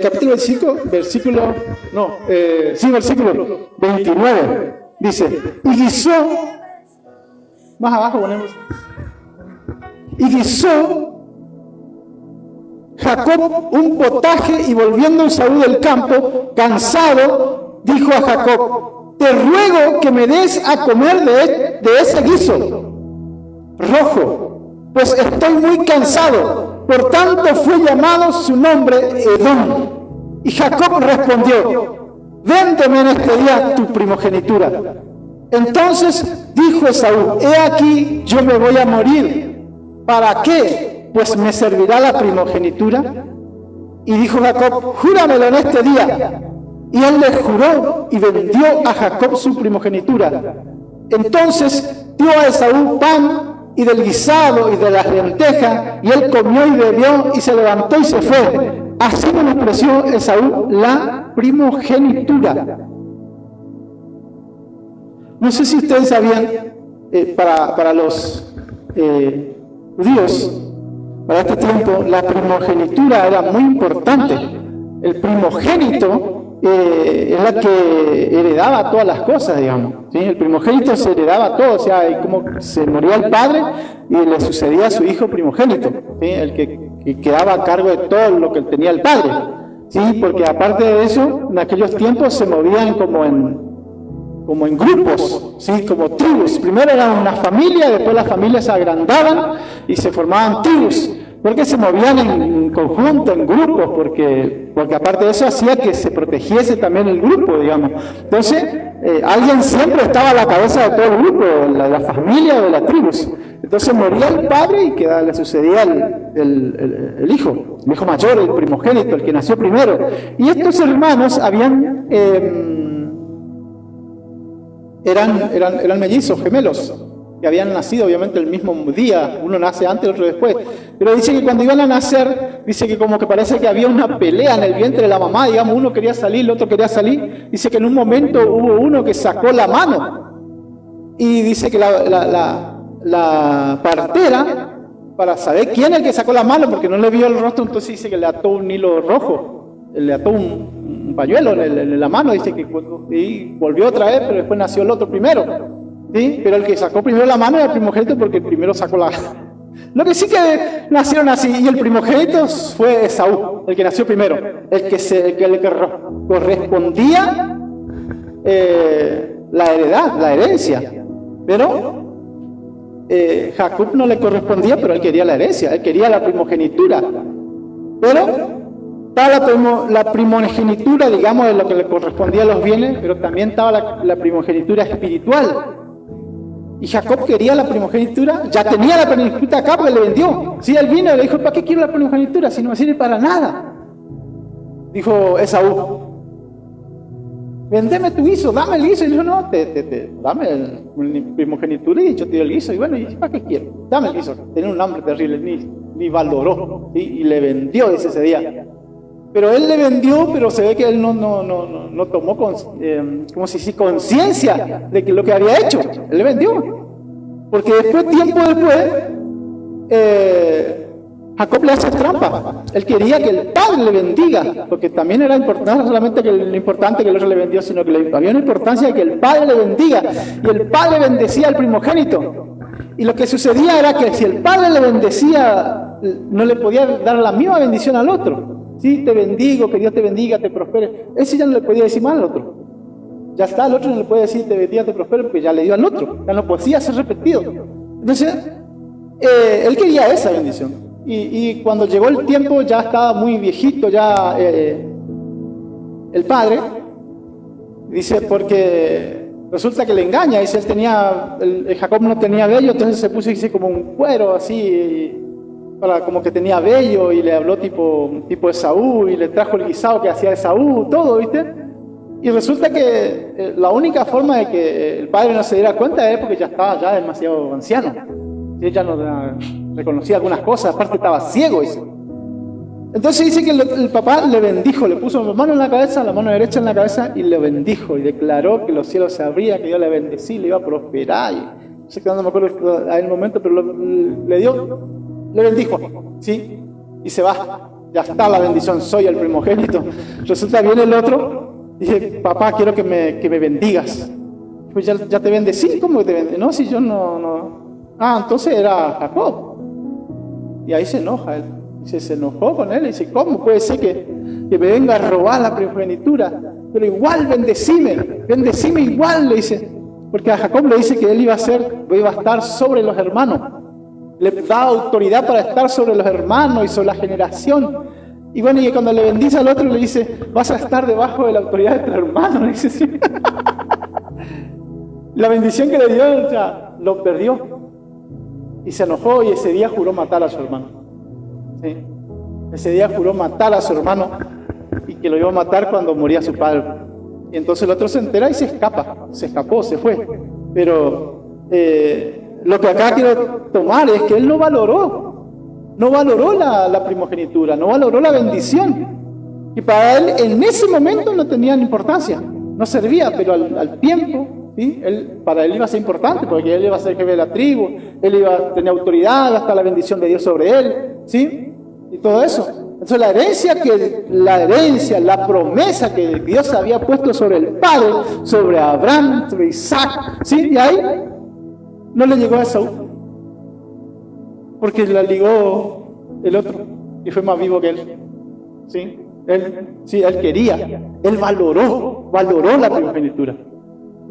capítulo 5, versículo 29, dice, y guisó, más abajo ponemos, y guisó Jacob un potaje y volviendo Esaú del campo, cansado, dijo a Jacob, te ruego que me des a comer de ese guiso rojo, pues estoy muy cansado. Por tanto fue llamado su nombre Edom. Y Jacob respondió, véndeme en este día tu primogenitura. Entonces dijo Esaú, he aquí yo me voy a morir. ¿Para qué? Pues me servirá la primogenitura. Y dijo Jacob, júramelo en este día. Y él le juró y vendió a Jacob su primogenitura. Entonces dio a Esaú pan y del guisado y de las lentejas, y él comió y bebió y se levantó y se fue. Así menospreció Esaú la primogenitura. No sé si ustedes sabían, para los judíos, para este tiempo, la primogenitura era muy importante. El primogénito es la que heredaba todas las cosas, digamos, ¿sí? El primogénito se heredaba todo, o sea, como se moría el padre y le sucedía a su hijo primogénito, ¿sí? El que quedaba a cargo de todo lo que tenía el padre, ¿sí? Porque aparte de eso, en aquellos tiempos se movían como en grupos, ¿sí? Como tribus. Primero era una familia, después las familias se agrandaban y se formaban tribus. Porque se movían en conjunto, en grupos, porque aparte de eso hacía que se protegiese también el grupo, digamos. Entonces, alguien siempre estaba a la cabeza de todo el grupo, la familia o de la tribu. Entonces moría el padre y le sucedía el hijo mayor, el primogénito, el que nació primero. Y estos hermanos eran mellizos, gemelos, que habían nacido obviamente el mismo día, uno nace antes, el otro después, pero dice que cuando iban a nacer, dice que como que parece que había una pelea en el vientre de la mamá, digamos, uno quería salir, el otro quería salir, dice que en un momento hubo uno que sacó la mano, y dice que la partera, para saber quién es el que sacó la mano, porque no le vio el rostro, entonces dice que le ató un hilo rojo, le ató un pañuelo en la mano, dice que y volvió otra vez, pero después nació el otro primero. ¿Sí? Pero el que sacó primero la mano era el primogénito porque el primero sacó la... Lo que sí que nacieron así, y el primogénito fue Esaú, el que nació primero, el que correspondía la herencia. Pero Jacob no le correspondía, pero él quería la herencia, él quería la primogenitura. Pero estaba la primogenitura, digamos, de lo que le correspondía a los bienes, pero también estaba la primogenitura espiritual. Y Jacob quería la primogenitura, ya tenía la primogenitura acá porque le vendió. Sí, él vino y le dijo, ¿para qué quiero la primogenitura si no me sirve para nada? Dijo Esaú, vendeme tu guiso, dame el guiso. Y dijo, no, dame la primogenitura y yo te doy el guiso. Y bueno, ¿y para qué quiero? Dame el guiso. Tenía un hambre terrible, ni valoró, ¿sí? Y le vendió, dice ese día. Pero él le vendió, pero se ve que él no tomó conciencia de que lo que había hecho. Él le vendió. Porque tiempo después, Jacob le hace trampa. Él quería que el padre le bendiga, porque también era importante, no solamente que lo importante que el otro le vendió, sino que había una importancia de que el padre le bendiga. Y el padre bendecía al primogénito. Y lo que sucedía era que si el padre le bendecía, no le podía dar la misma bendición al otro. Sí, te bendigo, que Dios te bendiga, te prospere. Ese ya no le podía decir más al otro. Ya está, el otro no le puede decir te bendiga, te prospere, porque ya le dio al otro. Ya no podía ser repetido. Entonces, él quería esa bendición. Y cuando llegó el tiempo, ya estaba muy viejito, ya el padre, dice, porque resulta que le engaña. Dice, Jacob no tenía vello, entonces se puso, dice, como un cuero así, como que tenía vello, y le habló tipo Esaú, y le trajo el guisado que hacía Esaú, todo, ¿viste? Y resulta que la única forma de que el padre no se diera cuenta es porque ya estaba demasiado anciano. Y ella no reconocía algunas cosas, aparte estaba ciego, dice. Entonces dice que el papá le bendijo, le puso la mano en la cabeza, la mano derecha en la cabeza, y le bendijo, y declaró que los cielos se abrían, que Dios le bendecía, le iba a prosperar. No sé qué, no me acuerdo en el momento, pero le bendijo, ¿sí? Y se va. ya está la bendición, soy el primogénito. Resulta viene el otro, dije, papá, quiero que me bendigas. Pues ya te bendecí, ¿cómo que te bendecí? No, si yo no. Ah, entonces era Jacob. Y ahí se enoja él. Dice, se enojó con él y dice, ¿cómo puede ser que me venga a robar la primogenitura? Pero igual bendecime igual, le dice. Porque a Jacob le dice que él iba a estar sobre los hermanos. Le da autoridad para estar sobre los hermanos y sobre la generación. Y bueno, y cuando le bendice al otro le dice, vas a estar debajo de la autoridad de tu hermano. Le dice, sí. La bendición que le dio, o sea, lo perdió. Y se enojó y ese día juró matar a su hermano. ¿Sí? Ese día juró matar a su hermano y que lo iba a matar cuando moría su padre. Y entonces el otro se entera y se escapó, se fue. Pero lo que acá quiero tomar es que él no valoró la primogenitura, no valoró la bendición. Y para él en ese momento no tenía importancia, no servía, pero al tiempo, ¿sí? Para él iba a ser importante, porque él iba a ser jefe de la tribu, él iba a tener autoridad, hasta la bendición de Dios sobre él, ¿sí? Y todo eso. Entonces la herencia, la promesa que Dios había puesto sobre el padre, sobre Abraham, sobre Isaac, ¿sí? Y ahí no le llegó a Esaú, porque la ligó el otro, y fue más vivo que él, ¿sí? Él quería, él valoró la primogenitura,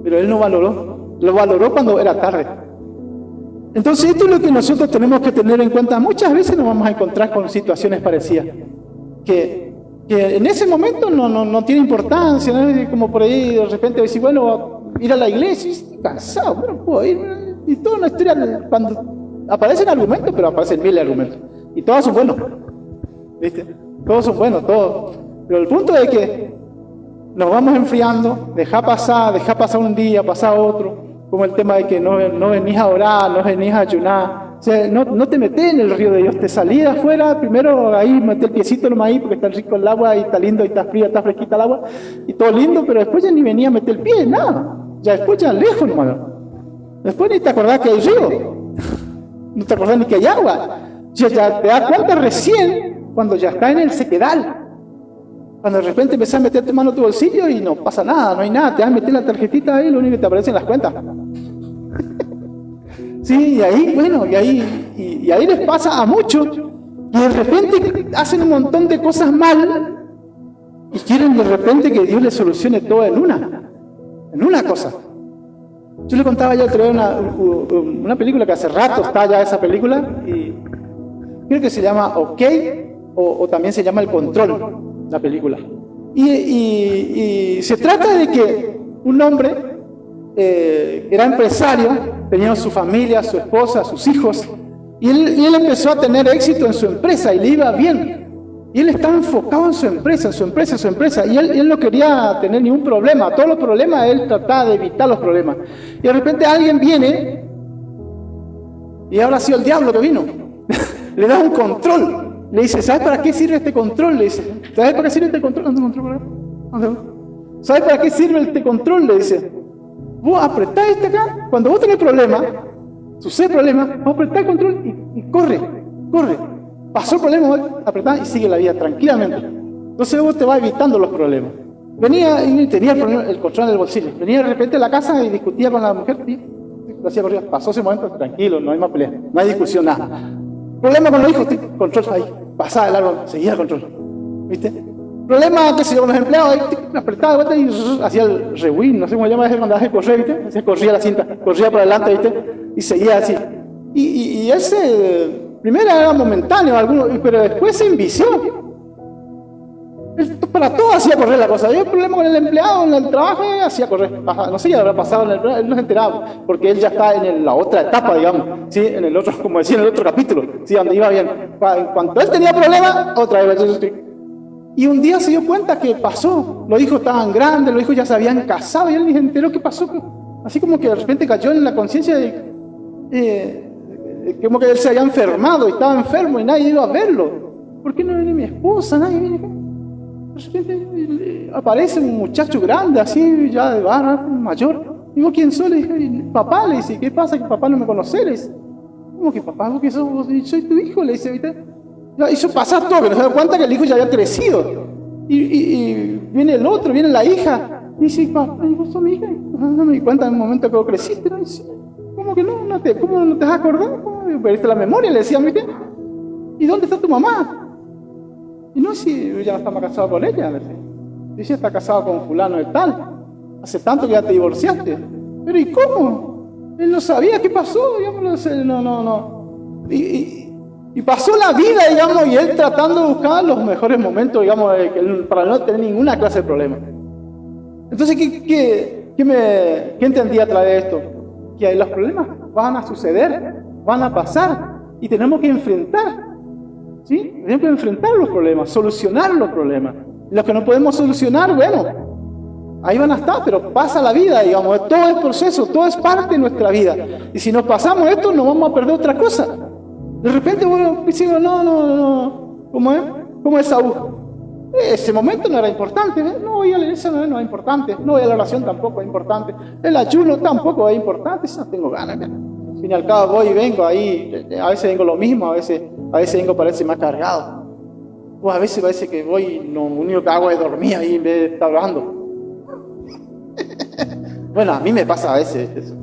pero él no valoró, lo valoró cuando era tarde. Entonces esto es lo que nosotros tenemos que tener en cuenta. Muchas veces nos vamos a encontrar con situaciones parecidas, que en ese momento no tiene importancia, ¿no? Como por ahí de repente decir, bueno, ir a la iglesia, estoy cansado, bueno, puedo ir, y toda una historia, cuando aparecen argumentos, pero aparecen miles de argumentos, y todos son buenos, ¿viste? Todos son buenos, todos. Pero el punto es que nos vamos enfriando, deja pasar un día, pasar otro, como el tema de que no venís a orar, no venís a ayunar. O sea, no te metés en el río de Dios, te salís de afuera, primero ahí metés el piecito nomás ahí, porque está rico el agua, y está lindo, y está fría, está fresquita el agua, y todo lindo, pero después ya ni venía a meter el pie, nada. Ya después ya lejos nomás. Después ni te acordás que hay río, no te acordás ni que hay agua. Ya te das cuenta recién cuando ya está en el sequedal. Cuando de repente empezás a meter tu mano en tu bolsillo y no pasa nada, no hay nada, te vas a meter la tarjetita ahí, lo único que te aparecen las cuentas. Sí, y ahí, bueno, y ahí les pasa a muchos, y de repente hacen un montón de cosas mal, y quieren de repente que Dios les solucione todo en una cosa. Yo le contaba ya otra vez una película que hace rato está ya esa película, y creo que se llama OK, o también se llama El Control, la película. Y se trata de que un hombre era empresario, tenía su familia, su esposa, sus hijos, y él empezó a tener éxito en su empresa y le iba bien. Y él estaba enfocado en su empresa, y él no quería tener ningún problema. Todos los problemas, él trataba de evitar los problemas. Y de repente alguien viene, y ahora ha sido el diablo que vino, le da un control. Le dice, ¿sabes para qué sirve este control? Le dice, ¿sabes para qué sirve este control? ¿Sabes para qué sirve este control? Le dice, vos apretás este acá, cuando vos tenés problemas, sucede problema, vos apretás el control y corre. Pasó el problema, vos apretás y sigue la vida tranquilamente. Entonces vos te vas evitando los problemas. Venía y tenía el control en el bolsillo. Venía de repente a la casa y discutía con la mujer y lo hacía correr. Pasó ese momento, tranquilo, no hay más pelea, no hay discusión, nada. Problema con los hijos, control ahí, pasaba el árbol, seguía el control, ¿viste? Problema, qué sé yo, con los empleados, ahí apretaba, ¿viste? Y hacía el rewind, no sé cómo se llama, cuando hace correr, ¿viste? Hacía, corría la cinta, corría para adelante, ¿viste? Y seguía así. Y ese, primero era momentáneo, pero después se envició. Para todo hacía correr la cosa. Había un problema con el empleado en el trabajo, hacía correr. No sé qué habrá pasado en el él no se enteraba, porque él ya está en la otra etapa, digamos, ¿sí? En el otro, como decía en el otro capítulo, ¿sí? Donde iba bien. En cuanto él tenía problemas, otra vez. Y un día se dio cuenta que pasó. Los hijos estaban grandes, los hijos ya se habían casado, y él ni se enteró qué pasó. Así como que de repente cayó en la conciencia de como que él se había enfermado y estaba enfermo y nadie iba a verlo. ¿Por qué no viene mi esposa? Nadie viene acá. De repente aparece un muchacho grande, así, ya de barra, mayor. Digo, ¿quién soy? Le dije, papá, le dice, ¿qué pasa? Que papá no me conoce, le dice. ¿Cómo que papá? ¿Vos que sos? Soy tu hijo, le dice, ¿viste? Hizo pasar todo, que no se da cuenta que el hijo ya había crecido. Y viene el otro, viene la hija. Y dice, papá, ¿vos sos mi hija? No me di cuenta en el momento que vos creciste. ¿No? Dice, ¿cómo que no? ¿Cómo no te has acordado? ¿Cómo perdiste la memoria? Le decía, ¿viste? ¿Y dónde está tu mamá? Y no, si ya no estaba casado con ella. Le decía. Dice, está casado con fulano de tal. Hace tanto que ya te divorciaste. Pero ¿y cómo? Él no sabía qué pasó, digamos, no. Y pasó la vida, digamos, y él tratando de buscar los mejores momentos, digamos, para no tener ninguna clase de problema. Entonces, ¿qué entendí a través de esto? Que los problemas van a suceder, van a pasar, y tenemos que enfrentar, ¿sí? Tenemos que enfrentar los problemas, solucionar los problemas. Los que no podemos solucionar, bueno, ahí van a estar, pero pasa la vida, digamos, todo es proceso, todo es parte de nuestra vida. Y si nos pasamos esto, nos vamos a perder otra cosa. De repente, bueno, decimos, no, ¿cómo es? ¿Cómo es Saúl? Ese momento no era importante, ¿eh? No voy a leer, eso no es importante, no voy a la oración tampoco es importante, el ayuno tampoco es importante, eso no tengo ganas. Al fin y al cabo voy y vengo ahí, a veces vengo lo mismo, a veces vengo parece más cargado. O a veces parece que voy y lo único que hago es dormir ahí en vez de estar orando. Bueno, a mí me pasa a veces eso.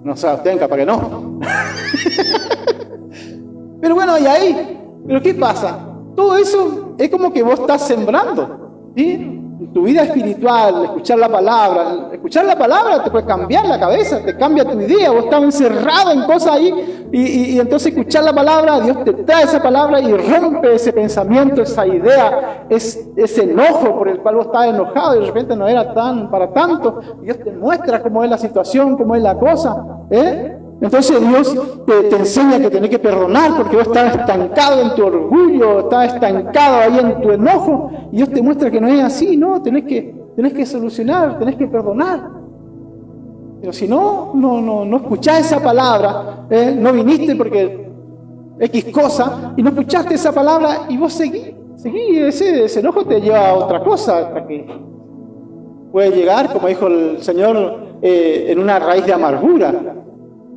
No sé, a ustedes capaz que no. Pero bueno, y ahí, ¿pero qué pasa? Todo eso es como que vos estás sembrando, ¿sí? En tu vida espiritual, escuchar la palabra te puede cambiar la cabeza, te cambia tu idea, vos estás encerrado en cosas ahí, y entonces escuchar la palabra, Dios te trae esa palabra y rompe ese pensamiento, esa idea, ese enojo por el cual vos estás enojado y de repente no era tan para tanto, Dios te muestra cómo es la situación, cómo es la cosa, ¿eh? Entonces Dios te enseña que tenés que perdonar porque vos estás estancado en tu orgullo, estás estancado ahí en tu enojo, y Dios te muestra que no es así, no, tenés que solucionar, tenés que perdonar. Pero si no escuchás esa palabra, no viniste porque X cosa, y no escuchaste esa palabra, y vos seguís, ese enojo te lleva a otra cosa, hasta que puede llegar, como dijo el Señor, en una raíz de amargura.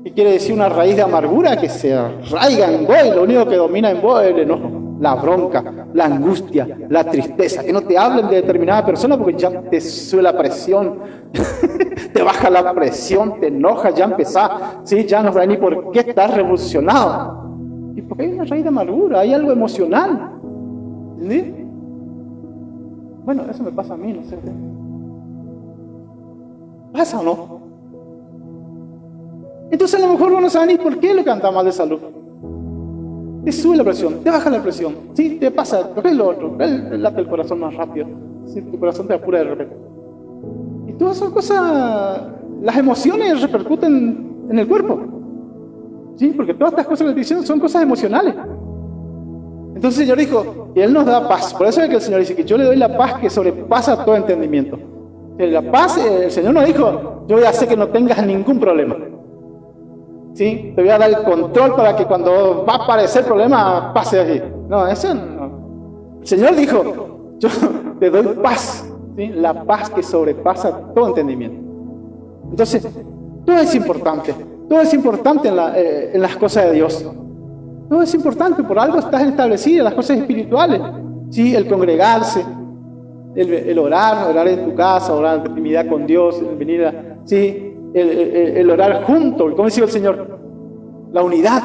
¿Qué quiere decir una raíz de amargura? Que se arraiga en vos, y lo único que domina en vos es el enojo, la bronca, la angustia, la tristeza. Que no te hablen de determinada persona porque ya te sube la presión, te baja la presión, te enojas, ya empezás, ¿sí? Ya no sabes ni por qué estás revolucionado. Y porque hay una raíz de amargura, hay algo emocional. ¿Sí? Bueno, eso me pasa a mí, no sé. ¿Pasa o no? Entonces a lo mejor vos no sabés ni por qué lo que anda mal de salud. Te sube la presión, te baja la presión, ¿sí? Te pasa, ¿qué es lo otro? Late el corazón más rápido, ¿sí? Tu corazón te apura de repente. Y todas esas cosas, las emociones repercuten en el cuerpo, ¿sí? Porque todas estas cosas que te dicen son cosas emocionales. Entonces el Señor dijo que Él nos da paz. Por eso es que el Señor dice que yo le doy la paz que sobrepasa todo entendimiento. La paz, el Señor nos dijo, yo voy a hacer que no tengas ningún problema. ¿Sí? Te voy a dar el control para que cuando va a aparecer el problema pase allí. No, eso no. El Señor dijo, yo te doy paz, ¿sí? La paz que sobrepasa todo entendimiento. Entonces, todo es importante en las cosas de Dios. Todo es importante, por algo estás establecido en las cosas espirituales, ¿sí? El congregarse, el orar en tu casa, orar en intimidad con Dios, el venir a, ¿sí? El orar juntos, como dice el Señor, la unidad,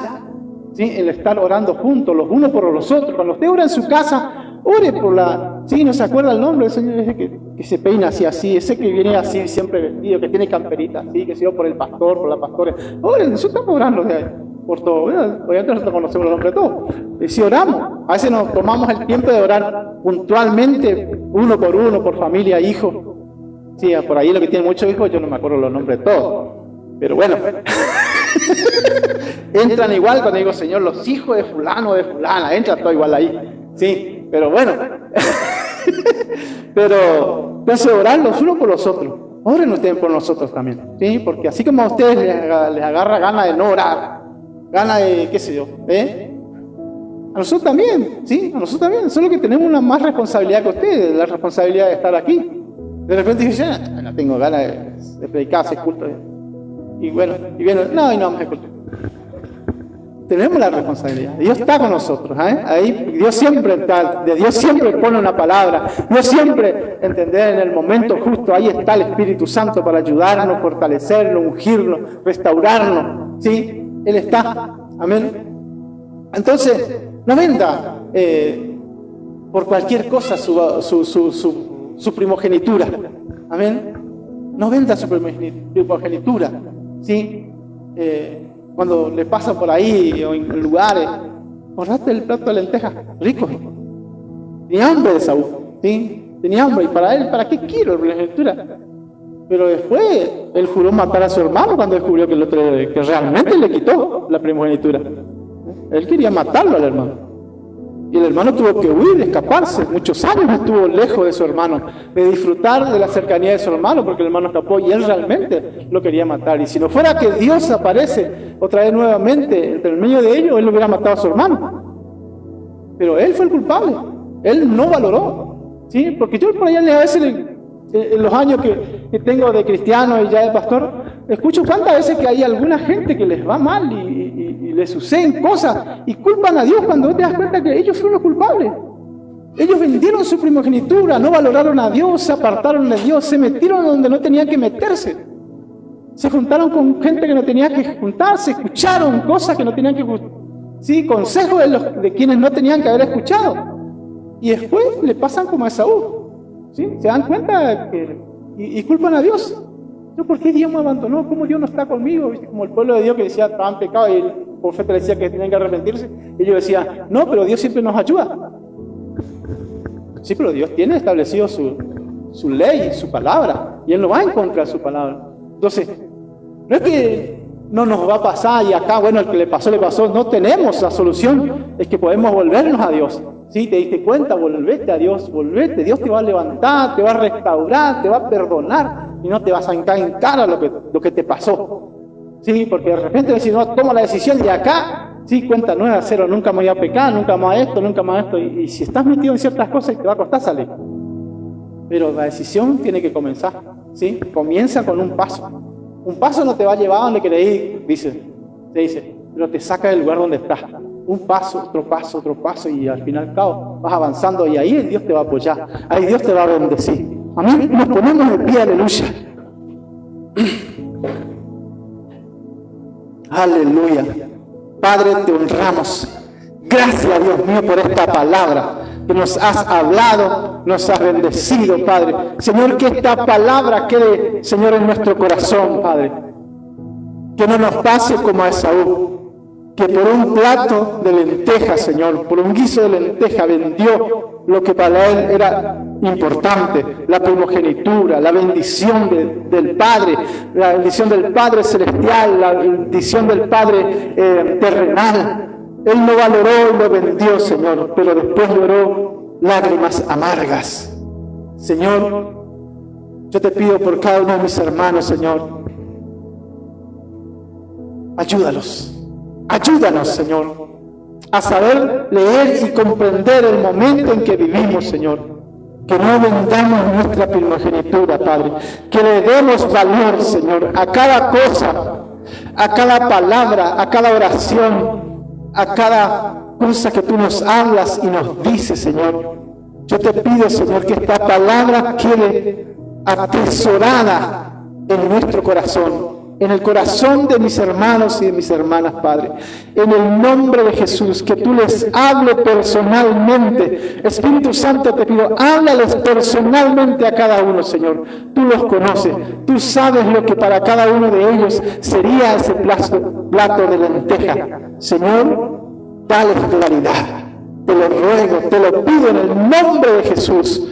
¿sí? El estar orando juntos, los unos por los otros. Cuando usted ora en su casa, ore por la, ¿sí? No se acuerda el nombre del Señor, ese que se peina así, ese que viene así siempre vestido, que tiene camperita así, que se dio por el pastor, por la pastora. Oren, nosotros estamos orando por todo, obviamente nosotros conocemos los nombres de todos. Y si oramos, a veces nos tomamos el tiempo de orar puntualmente, uno, por familia, hijo. Sí, por ahí lo que tienen muchos hijos, yo no me acuerdo los nombres de todos, pero bueno, entran igual cuando digo, Señor, los hijos de fulano, de fulana, entra todo igual ahí, sí, pero bueno, pero entonces orar los unos por los otros, oren ustedes por nosotros también, sí, porque así como a ustedes les agarra gana de no orar, gana de, qué sé yo, a nosotros también, sí, a nosotros también, solo que tenemos una más responsabilidad que ustedes, la responsabilidad de estar aquí. De repente dice, no tengo ganas de predicar, hacer culto. Y bueno, y viene, no vamos a culto. tenemos la responsabilidad. Dios está con nosotros. Ahí Dios siempre está, de Dios siempre pone una palabra. Dios siempre, entender, en el momento justo, ahí está el Espíritu Santo para ayudarnos, fortalecernos, ungirnos, restaurarnos. ¿Sí? Él está. Amén. Entonces, no venda por cualquier cosa su primogenitura. Amén. No venda su primogenitura. ¿Sí? Cuando le pasan por ahí o en lugares, ahorrate el plato de lentejas rico. Tenía hambre de Saúl, ¿sí? Tenía hambre, y para él, ¿para qué quiero la primogenitura? Pero después él juró matar a su hermano cuando descubrió que el otro, que realmente le quitó la primogenitura. Él quería matarlo al hermano. Y el hermano tuvo que huir, escaparse. Muchos años estuvo lejos de su hermano, de disfrutar de la cercanía de su hermano, porque el hermano escapó y él realmente lo quería matar. Y si no fuera que Dios aparece otra vez nuevamente entre el medio de ellos, él lo hubiera matado a su hermano. Pero él fue el culpable. Él no valoró. ¿Sí? Porque yo por allá a veces, en los años que tengo de cristiano y ya de pastor, escucho cuántas veces que hay alguna gente que les va mal y les suceden cosas y culpan a Dios cuando te das cuenta que ellos fueron los culpables. Ellos vendieron su primogenitura, no valoraron a Dios, se apartaron de Dios, se metieron donde no tenían que meterse. Se juntaron con gente que no tenía que juntarse, escucharon cosas que no tenían que escuchar. Sí, consejos de quienes no tenían que haber escuchado. Y después le pasan como a Esaú. ¿Sí? Se dan cuenta y culpan a Dios. ¿Por qué Dios me abandonó? ¿Cómo Dios no está conmigo? ¿Viste? Como el pueblo de Dios que decía, estaban pecados y el profeta le decía que tenían que arrepentirse. Y ellos decían, no, pero Dios siempre nos ayuda. Sí, pero Dios tiene establecido su ley, su palabra, y Él no va en contra de su palabra. Entonces, no es que no nos va a pasar y acá, bueno, el que le pasó, no tenemos la solución, es que podemos volvernos a Dios. ¿Sí? Te diste cuenta, volvete a Dios, volvete, Dios te va a levantar, te va a restaurar, te va a perdonar y no te vas a sacar en cara lo que te pasó. ¿Sí? Porque de repente decís, no, toma la decisión de acá, sí, cuenta nueva, cero, nunca me voy a pecar, nunca más esto, nunca más esto, y si estás metido en ciertas cosas te va a costar salir. Pero la decisión tiene que comenzar, ¿sí? Comienza con un paso. Un paso no te va a llevar a donde querés ir, te dice, pero te saca del lugar donde estás. Un paso, otro paso, y al final al cabo vas avanzando y ahí Dios te va a apoyar, ahí Dios te va a bendecir. Amén. Nos ponemos de pie, aleluya. Aleluya. Padre, te honramos. Gracias, Dios mío, por esta palabra que nos has hablado, nos has bendecido, Padre. Señor, que esta palabra quede, Señor, en nuestro corazón, Padre. Que no nos pase como a Esaú, que por un plato de lentejas, Señor, por un guiso de lenteja vendió lo que para él era importante, la primogenitura, la bendición del Padre, la bendición del Padre celestial, la bendición del Padre terrenal. Él lo valoró y lo vendió, Señor, pero después lloró lágrimas amargas. Señor, yo te pido por cada uno de mis hermanos, Señor, ayúdanos, Señor, a saber leer y comprender el momento en que vivimos, Señor. Que no vendamos nuestra primogenitura, Padre. Que le demos valor, Señor, a cada cosa, a cada palabra, a cada oración, a cada cosa que tú nos hablas y nos dices, Señor. Yo te pido, Señor, que esta palabra quede atesorada en nuestro corazón, en el corazón de mis hermanos y de mis hermanas, Padre. En el nombre de Jesús, que tú les hables personalmente. Espíritu Santo, te pido, háblales personalmente a cada uno, Señor. Tú los conoces, tú sabes lo que para cada uno de ellos sería ese plato de lenteja. Señor, dales claridad. Te lo ruego, te lo pido en el nombre de Jesús.